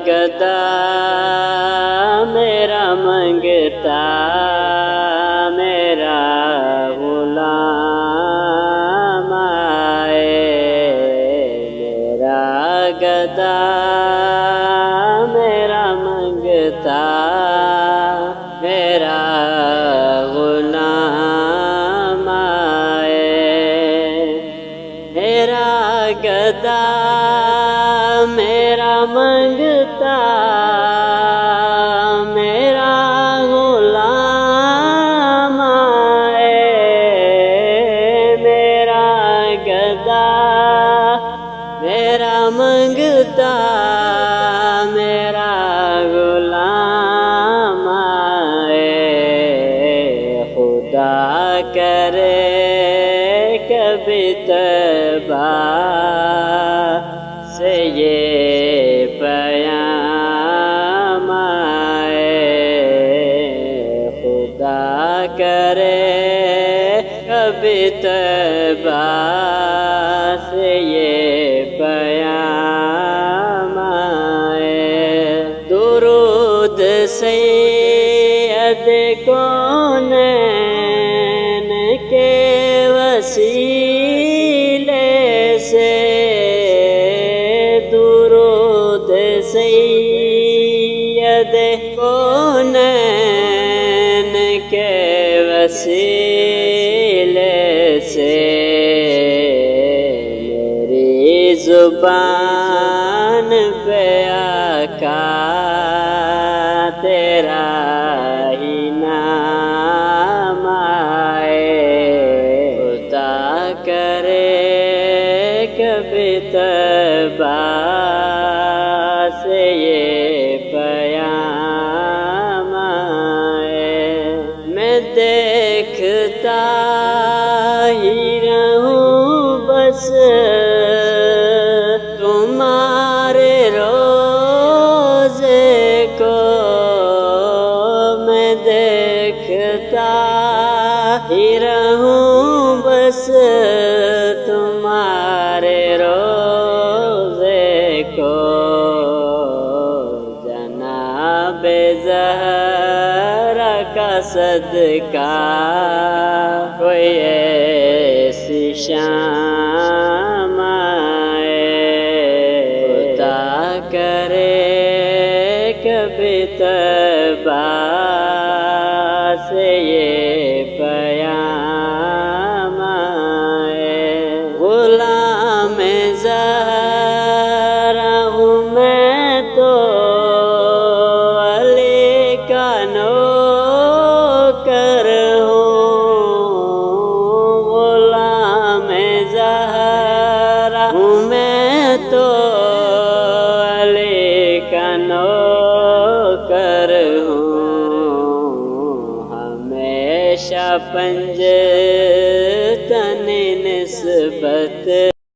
گدا میرا منگتا میرا غلام آئے، میرا گدا میرا منگتا میرا غلام آئے، میرا گدا میرا منگتا میرا غلام آئے، میرا گدا میرا منگتا میرا غلام آئے، خدا کرے کبھی طیبہ سے یہ پیام آئے، خدا کرے کبھی طیبہ سے یہ پیام آئے، درود سید کونین کے وسیلے سے، درود سید کونین کے وسیلے سے، میری زبان پہ آقا تیرا ہی نام آئے، خدا کرے کبھی طیبہ سے یہ پیام آئے، میں دیکھتا ہی رہوں بس تمہارے روزے کو، میں دیکھتا ہی رہوں بس تمہارے روزے کو، جناب زہرا کا صدقہ کوئی ایسی شام آئے، خدا کرے کبھی طیبہ سے یہ پیام آئے، غلام زہرا ہوں میں تو علی کا نوکر ہوں، غلام زہرا ہوں میں تو علی کا نوکر ہوں، ہمیشہ پنجتن نسبت